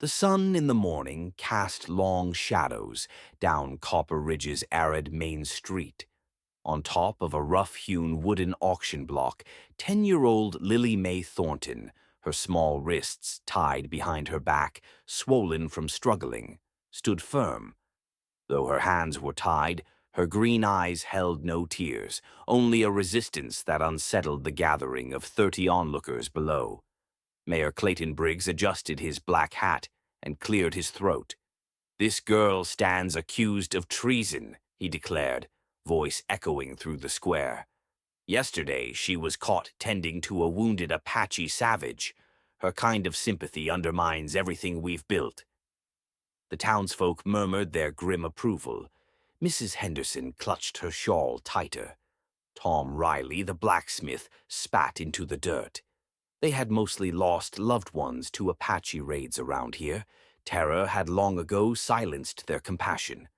The sun in the morning cast long shadows down Copper Ridge's arid main street. On top of a rough-hewn wooden auction block, 10-year-old Lily Mae Thornton, her small wrists tied behind her back, swollen from struggling, stood firm. Though her hands were tied, her green eyes held no tears, only a resistance that unsettled the gathering of 30 onlookers below. Mayor Clayton Briggs adjusted his black hat and cleared his throat. "This girl stands accused of treason," he declared, voice echoing through the square. "Yesterday, she was caught tending to a wounded Apache savage. Her kind of sympathy undermines everything we've built." The townsfolk murmured their grim approval. Mrs. Henderson clutched her shawl tighter. Tom Riley, the blacksmith, spat into the dirt. They had mostly lost loved ones to Apache raids around here. Terror had long ago silenced their compassion.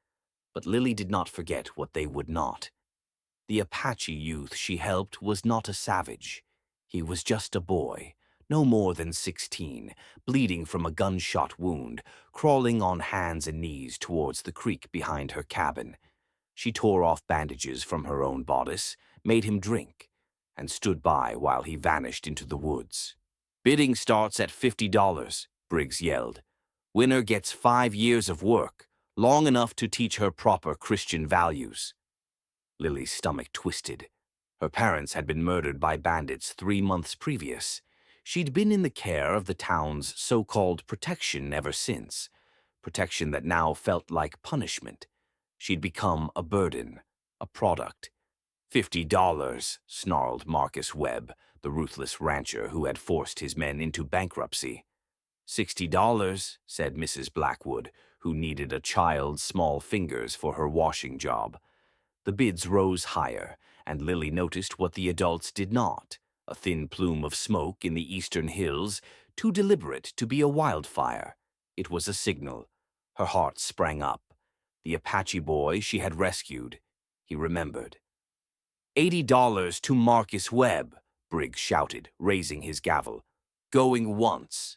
But Lily did not forget what they would not. The Apache youth she helped was not a savage. He was just a boy, no more than 16, bleeding from a gunshot wound, crawling on hands and knees towards the creek behind her cabin. She tore off bandages from her own bodice, made him drink, and stood by while he vanished into the woods. "Bidding starts at $50, Briggs yelled. "Winner gets 5 years of work, long enough to teach her proper Christian values." Lily's stomach twisted. Her parents had been murdered by bandits 3 months previous. She'd been in the care of the town's so-called protection ever since, protection that now felt like punishment. She'd become a burden, a product. $50, snarled Marcus Webb, the ruthless rancher who had forced his men into bankruptcy. $60, said Mrs. Blackwood, who needed a child's small fingers for her washing job. The bids rose higher, and Lily noticed what the adults did not: a thin plume of smoke in the eastern hills, too deliberate to be a wildfire. It was a signal. Her heart sprang up. The Apache boy she had rescued. He remembered. $80 to Marcus Webb, Briggs shouted, raising his gavel. "Going once."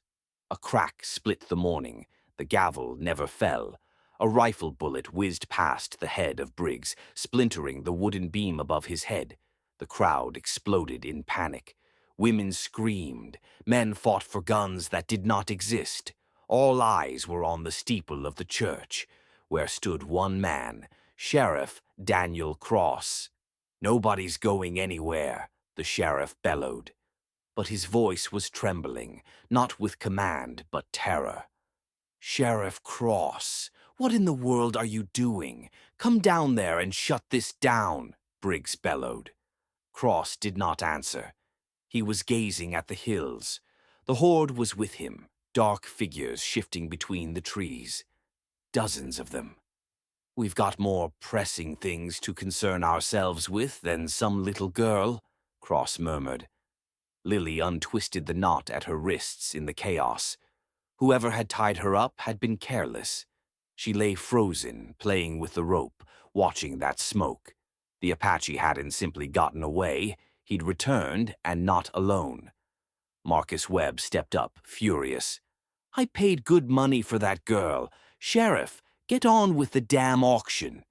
A crack split the morning. The gavel never fell. A rifle bullet whizzed past the head of Briggs, splintering the wooden beam above his head. The crowd exploded in panic. Women screamed. Men fought for guns that did not exist. All eyes were on the steeple of the church, where stood one man, Sheriff Daniel Cross. "Nobody's going anywhere," the sheriff bellowed. But his voice was trembling, not with command, but terror. "Sheriff Cross, what in the world are you doing? Come down there and shut this down," Briggs bellowed. Cross did not answer. He was gazing at the hills. The horde was with him, dark figures shifting between the trees. Dozens of them. "We've got more pressing things to concern ourselves with than some little girl," Cross murmured. Lily untwisted the knot at her wrists in the chaos. Whoever had tied her up had been careless. She lay frozen, playing with the rope, watching that smoke. The Apache hadn't simply gotten away. He'd returned, and not alone. Marcus Webb stepped up, furious. "I paid good money for that girl. Sheriff, get on with the damn auction."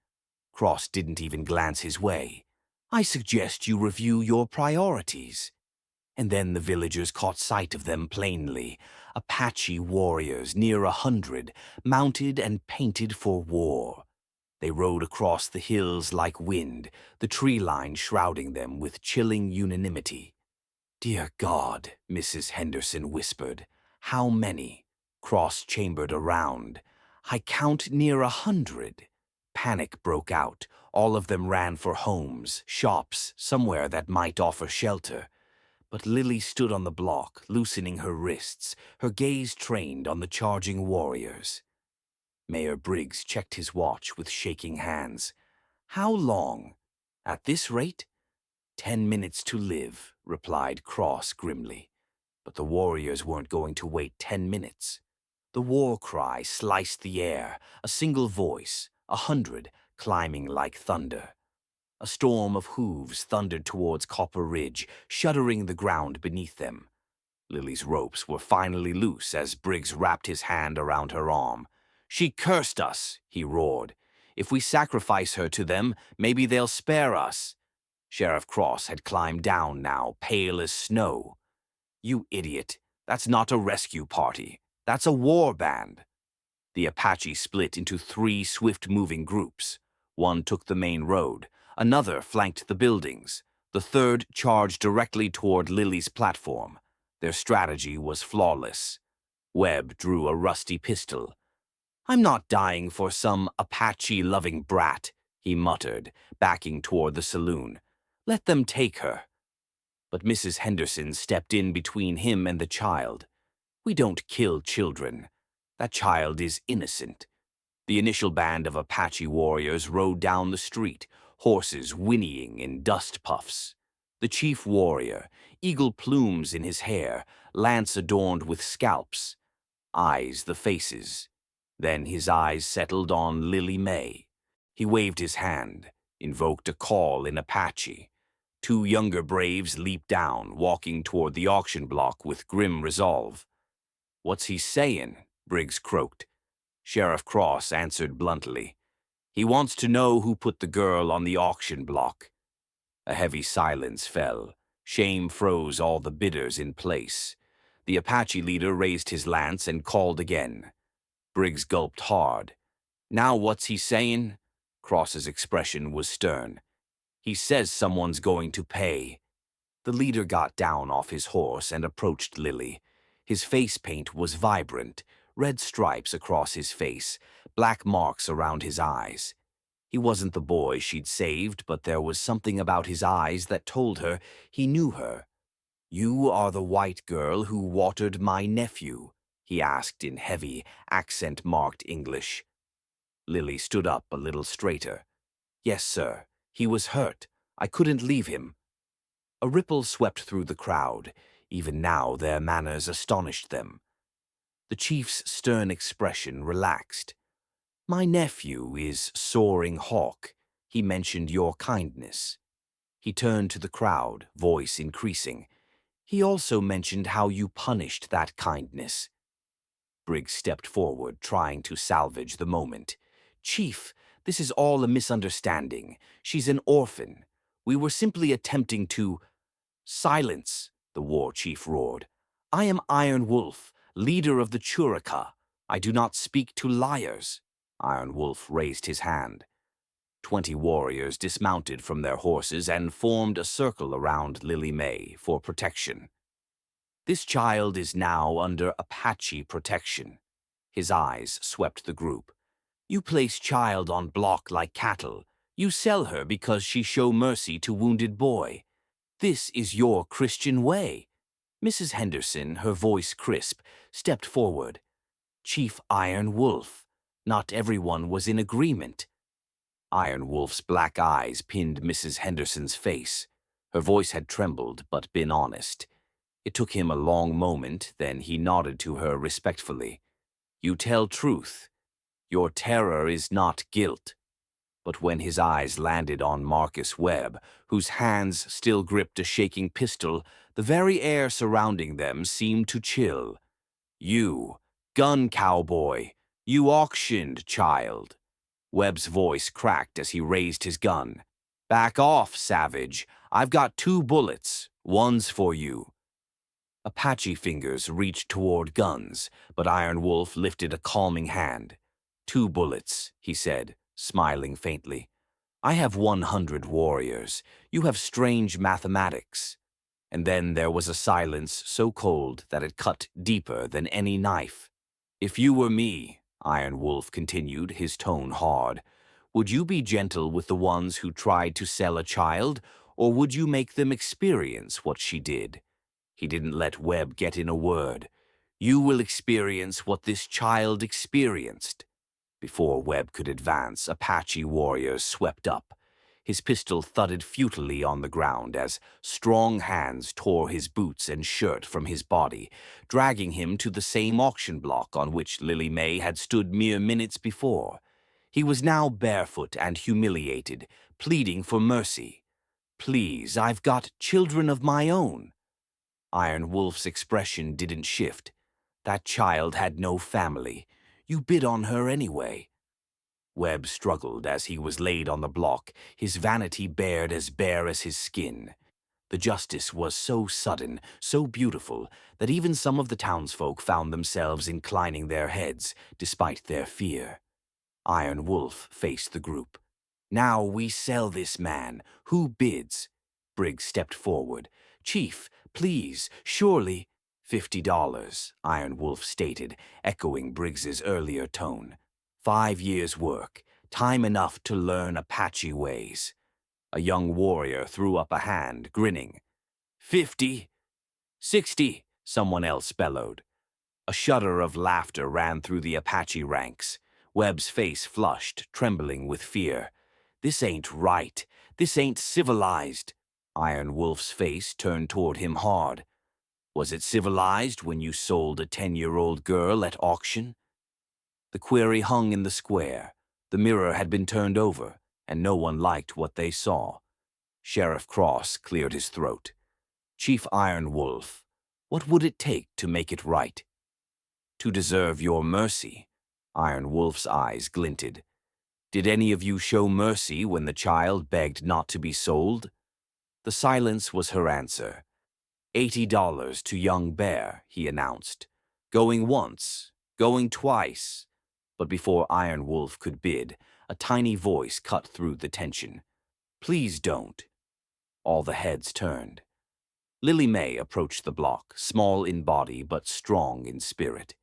Cross didn't even glance his way. "I suggest you review your priorities." And then the villagers caught sight of them plainly. Apache warriors, near 100, mounted and painted for war. They rode across the hills like wind, the tree line shrouding them with chilling unanimity. "Dear God," Mrs. Henderson whispered. "How many?" Cross chambered around. "I count near 100. Panic broke out. All of them ran for homes, shops, somewhere that might offer shelter. But Lily stood on the block, loosening her wrists, her gaze trained on the charging warriors. Mayor Briggs checked his watch with shaking hands. "How long? At this rate?" 10 minutes to live," replied Cross grimly. But the warriors weren't going to wait 10 minutes. The war cry sliced the air, a single voice, 100, climbing like thunder. A storm of hooves thundered towards Copper Ridge, shuddering the ground beneath them. Lily's ropes were finally loose as Briggs wrapped his hand around her arm. "She cursed us," he roared. "If we sacrifice her to them, maybe they'll spare us." Sheriff Cross had climbed down now, pale as snow. "You idiot. That's not a rescue party. That's a war band." The Apache split into three swift-moving groups. One took the main road, another flanked the buildings, the third charged directly toward Lily's platform. Their strategy was flawless. Webb drew a rusty pistol. "I'm not dying for some Apache-loving brat," he muttered, backing toward the saloon. "Let them take her." But Mrs. Henderson stepped in between him and the child. "We don't kill children. That child is innocent." The initial band of Apache warriors rode down the street, horses whinnying in dust puffs. The chief warrior, eagle plumes in his hair, lance adorned with scalps, eyes the faces. Then his eyes settled on Lily May. He waved his hand, invoked a call in Apache. Two younger braves leaped down, walking toward the auction block with grim resolve. "What's he saying?" Briggs croaked. Sheriff Cross answered bluntly. "He wants to know who put the girl on the auction block." A heavy silence fell. Shame froze all the bidders in place. The Apache leader raised his lance and called again. Briggs gulped hard. "Now what's he saying?" Cross's expression was stern. "He says someone's going to pay." The leader got down off his horse and approached Lily. His face paint was vibrant, red stripes across his face, black marks around his eyes. He wasn't the boy she'd saved, but there was something about his eyes that told her he knew her. "You are the white girl who watered my nephew?" he asked in heavy, accent-marked English. Lily stood up a little straighter. "Yes, sir. He was hurt. I couldn't leave him." A ripple swept through the crowd. Even now their manners astonished them. The chief's stern expression relaxed. "My nephew is Soaring Hawk. He mentioned your kindness." He turned to the crowd, voice increasing. "He also mentioned how you punished that kindness." Briggs stepped forward, trying to salvage the moment. "Chief, this is all a misunderstanding. She's an orphan. We were simply attempting to—" "Silence!" the war chief roared. "I am Iron Wolf, leader of the Churika. I do not speak to liars." Iron Wolf raised his hand. 20 warriors dismounted from their horses and formed a circle around Lily May for protection. "This child is now under Apache protection." His eyes swept the group. "You place child on block like cattle. You sell her because she show mercy to wounded boy. This is your Christian way." Mrs. Henderson, her voice crisp, stepped forward. "Chief Iron Wolf, not everyone was in agreement." Iron Wolf's black eyes pinned Mrs. Henderson's face. Her voice had trembled but been honest. It took him a long moment, then he nodded to her respectfully. "You tell truth. Your terror is not guilt." But when his eyes landed on Marcus Webb, whose hands still gripped a shaking pistol, the very air surrounding them seemed to chill. "You, gun cowboy, you auctioned child." Webb's voice cracked as he raised his gun. "Back off, savage. I've got 2 bullets. One's for you." Apache fingers reached toward guns, but Iron Wolf lifted a calming hand. "2 bullets," he said, smiling faintly. "I have 100 warriors. You have strange mathematics." And then there was a silence so cold that it cut deeper than any knife. "If you were me," Iron Wolf continued, his tone hard, "would you be gentle with the ones who tried to sell a child, or would you make them experience what she did?" He didn't let Webb get in a word. "You will experience what this child experienced." Before Webb could advance, Apache warriors swept up. His pistol thudded futilely on the ground as strong hands tore his boots and shirt from his body, dragging him to the same auction block on which Lily May had stood mere minutes before. He was now barefoot and humiliated, pleading for mercy. "Please, I've got children of my own." Iron Wolf's expression didn't shift. That child had no family. You bid on her anyway. Webb struggled as he was laid on the block, his vanity bared as bare as his skin. The justice was so sudden, so beautiful, that even some of the townsfolk found themselves inclining their heads, despite their fear. Iron Wolf faced the group. Now we sell this man. Who bids? Briggs stepped forward. Chief, please, surely. $50, Iron Wolf stated, echoing Briggs's earlier tone. 5 years' work, time enough to learn Apache ways. A young warrior threw up a hand, grinning. 50, 60, someone else bellowed. A shudder of laughter ran through the Apache ranks. Webb's face flushed, trembling with fear. This ain't right. This ain't civilized. Iron Wolf's face turned toward him hard. Was it civilized when you sold a 10-year-old girl at auction? The query hung in the square. The mirror had been turned over, and no one liked what they saw. Sheriff Cross cleared his throat. Chief Iron Wolf, what would it take to make it right? To deserve your mercy. Iron Wolf's eyes glinted. Did any of you show mercy when the child begged not to be sold? The silence was her answer. $80 to young Bear, he announced. Going once, going twice. But before Iron Wolf could bid, a tiny voice cut through the tension. Please don't. All the heads turned. Lily May approached the block, small in body but strong in spirit.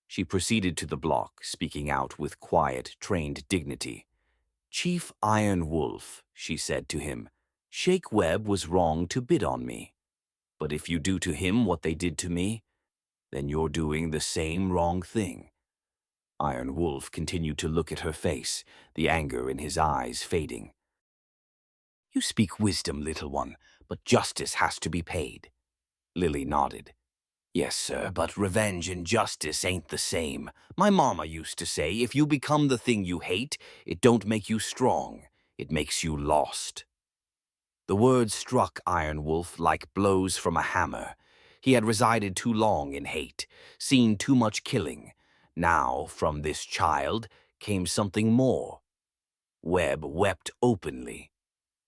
She proceeded to the block, speaking out with quiet, trained dignity. Chief Iron Wolf, she said to him, Shake Webb was wrong to bid on me. But if you do to him what they did to me, then you're doing the same wrong thing. Iron Wolf continued to look at her face, the anger in his eyes fading. You speak wisdom, little one, but justice has to be paid. Lily nodded. Yes, sir, but revenge and justice ain't the same. My mama used to say, if you become the thing you hate, it don't make you strong. It makes you lost. The words struck Iron Wolf like blows from a hammer. He had resided too long in hate, seen too much killing. Now, from this child, came something more. Webb wept openly.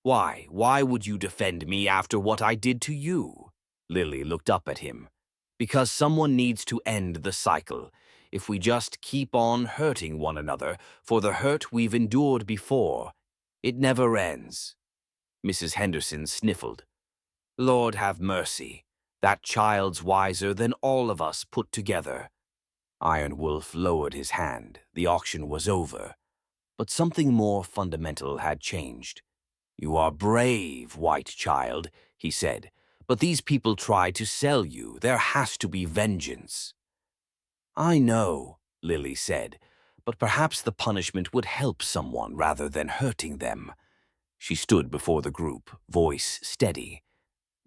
Why would you defend me after what I did to you? Lily looked up at him. Because someone needs to end the cycle. If we just keep on hurting one another for the hurt we've endured before, it never ends. Mrs. Henderson sniffled. Lord have mercy. That child's wiser than all of us put together. Iron Wolf lowered his hand. The auction was over. But something more fundamental had changed. You are brave, white child, he said. But these people try to sell you. There has to be vengeance. I know, Lily said, but perhaps the punishment would help someone rather than hurting them. She stood before the group, voice steady.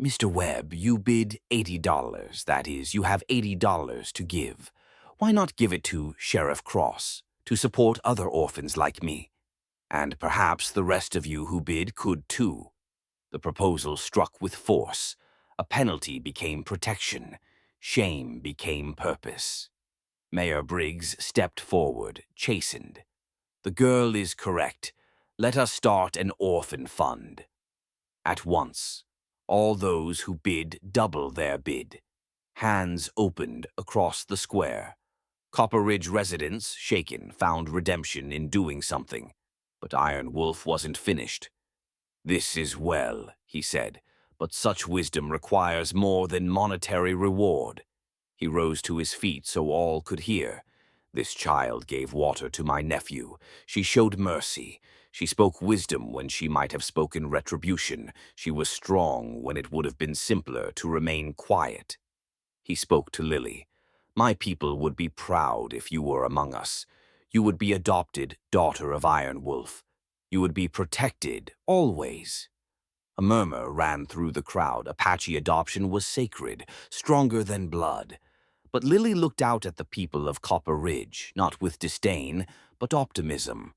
Mr. Webb, you bid $80. That is, you have $80 to give. Why not give it to Sheriff Cross, to support other orphans like me? And perhaps the rest of you who bid could too. The proposal struck with force. A penalty became protection. Shame became purpose. Mayor Briggs stepped forward, chastened. The girl is correct. Let us start an orphan fund. At once, all those who bid double their bid. Hands opened across the square. Copper Ridge residents, shaken, found redemption in doing something. But Iron Wolf wasn't finished. This is well, he said, but such wisdom requires more than monetary reward. He rose to his feet so all could hear. This child gave water to my nephew. She showed mercy. She spoke wisdom when she might have spoken retribution. She was strong when it would have been simpler to remain quiet. He spoke to Lily. My people would be proud if you were among us. You would be adopted daughter of Iron Wolf. You would be protected, always. A murmur ran through the crowd. Apache adoption was sacred, stronger than blood. But Lily looked out at the people of Copper Ridge, not with disdain, but optimism.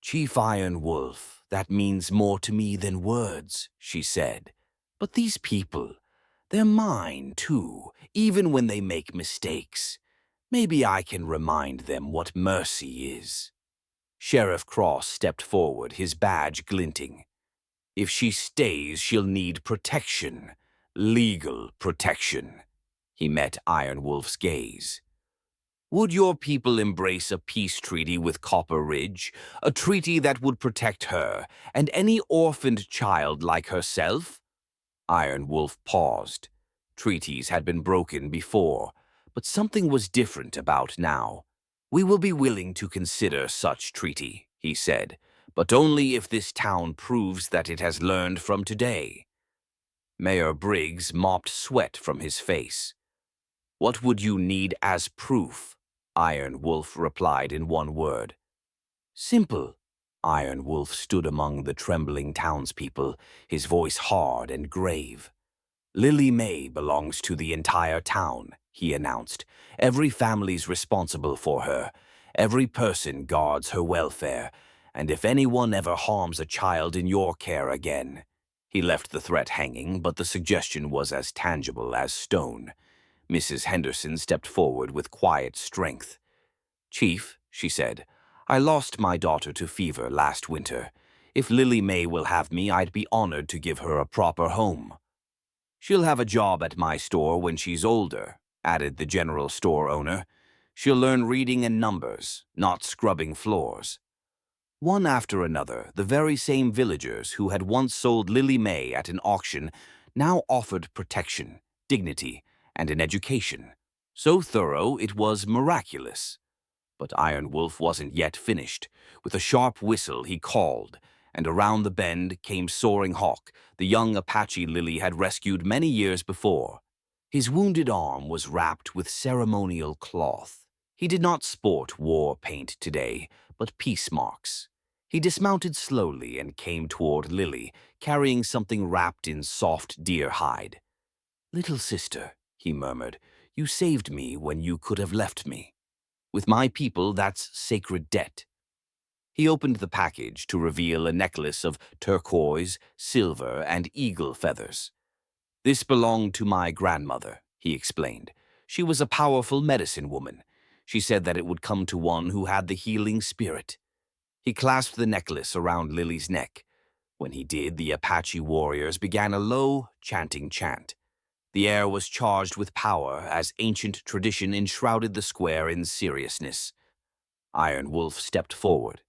Chief Iron Wolf, that means more to me than words, she said. But these people, They're mine, too, even when they make mistakes. Maybe I can remind them what mercy is." Sheriff Cross stepped forward, his badge glinting. "If she stays, she'll need protection. Legal protection." He met Iron Wolf's gaze. "Would your people embrace a peace treaty with Copper Ridge, a treaty that would protect her and any orphaned child like herself?" Iron Wolf paused. Treaties had been broken before, but something was different about now. "We will be willing to consider such treaty," he said, "but only if this town proves that it has learned from today." Mayor Briggs mopped sweat from his face. "What would you need as proof?" Iron Wolf replied in one word. "Simple." Iron Wolf stood among the trembling townspeople, his voice hard and grave. "Lily May belongs to the entire town," he announced. "Every family's responsible for her. Every person guards her welfare. And if anyone ever harms a child in your care again—" He left the threat hanging, but the suggestion was as tangible as stone. Mrs. Henderson stepped forward with quiet strength. "Chief," she said, "I lost my daughter to fever last winter. If Lily May will have me, I'd be honored to give her a proper home." "She'll have a job at my store when she's older," added the general store owner. "She'll learn reading and numbers, not scrubbing floors." One after another, the very same villagers who had once sold Lily May at an auction now offered protection, dignity, and an education. So thorough it was miraculous. But Iron Wolf wasn't yet finished. With a sharp whistle he called, and around the bend came Soaring Hawk, the young Apache Lily had rescued many years before. His wounded arm was wrapped with ceremonial cloth. He did not sport war paint today, but peace marks. He dismounted slowly and came toward Lily, carrying something wrapped in soft deer hide. "Little sister," he murmured, "you saved me when you could have left me. With my people, that's sacred debt." He opened the package to reveal a necklace of turquoise, silver, and eagle feathers. "This belonged to my grandmother," he explained. "She was a powerful medicine woman. She said that it would come to one who had the healing spirit." He clasped the necklace around Lily's neck. When he did, the Apache warriors began a low, chanting chant. The air was charged with power as ancient tradition enshrouded the square in seriousness. Iron Wolf stepped forward.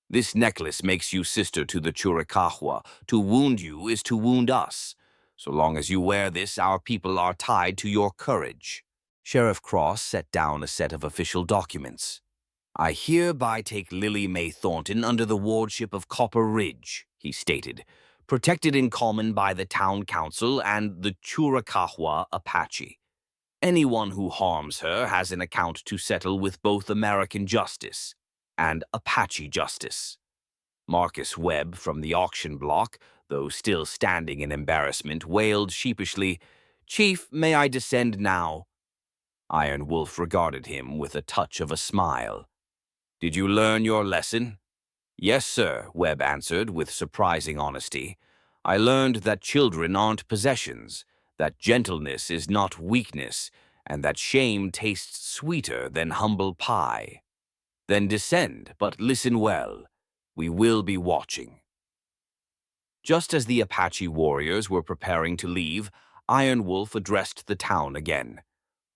"This necklace makes you sister to the Churicahua. To wound you is to wound us. So long as you wear this, our people are tied to your courage." Sheriff Cross set down a set of official documents. "I hereby take Lily May Thornton under the wardship of Copper Ridge," he stated, "protected in common by the town council and the Churicahua Apache. Anyone who harms her has an account to settle with both American justice and Apache justice." Marcus Webb from the auction block, though still standing in embarrassment, wailed sheepishly, "Chief, may I descend now?" Iron Wolf regarded him with a touch of a smile. "Did you learn your lesson?" "Yes, sir," Webb answered with surprising honesty. "I learned that children aren't possessions, that gentleness is not weakness, and that shame tastes sweeter than humble pie." "Then descend, but listen well. We will be watching." Just as the Apache warriors were preparing to leave, Iron Wolf addressed the town again.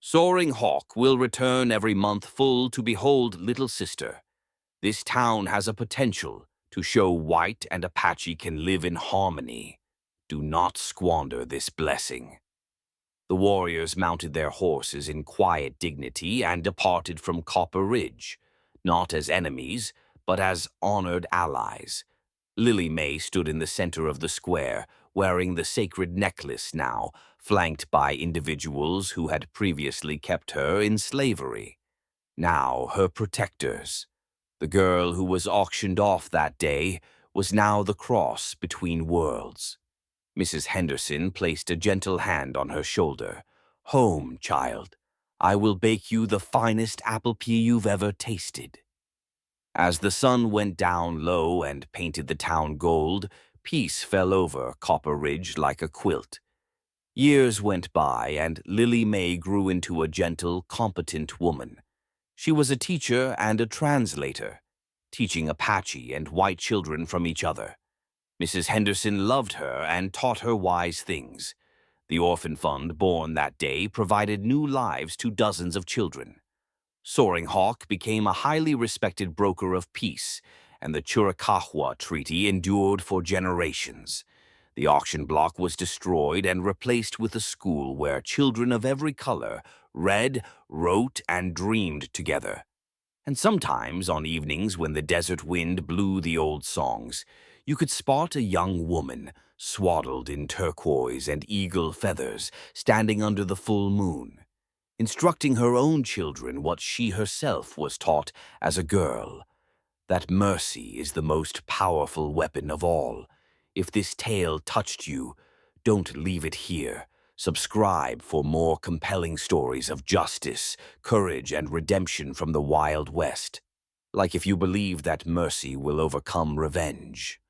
"Soaring Hawk will return every month full to behold little sister. This town has a potential to show White and Apache can live in harmony. Do not squander this blessing." The warriors mounted their horses in quiet dignity and departed from Copper Ridge, not as enemies, but as honored allies. Lily May stood in the center of the square, wearing the sacred necklace now, flanked by individuals who had previously kept her in slavery. Now her protectors. The girl who was auctioned off that day was now the cross between worlds. Mrs. Henderson placed a gentle hand on her shoulder. "Home, child. I will bake you the finest apple pie you've ever tasted." As the sun went down low and painted the town gold, peace fell over Copper Ridge like a quilt. Years went by, and Lily May grew into a gentle, competent woman. She was a teacher and a translator, teaching Apache and white children from each other. Mrs. Henderson loved her and taught her wise things. The orphan fund born that day provided new lives to dozens of children. Soaring Hawk became a highly respected broker of peace, and the Chiricahua Treaty endured for generations. The auction block was destroyed and replaced with a school where children of every color read, wrote, and dreamed together. And sometimes, on evenings when the desert wind blew the old songs, you could spot a young woman, swaddled in turquoise and eagle feathers, standing under the full moon, instructing her own children what she herself was taught as a girl, that mercy is the most powerful weapon of all. If this tale touched you, don't leave it here. Subscribe for more compelling stories of justice, courage, and redemption from the Wild West. Like if you believe that mercy will overcome revenge.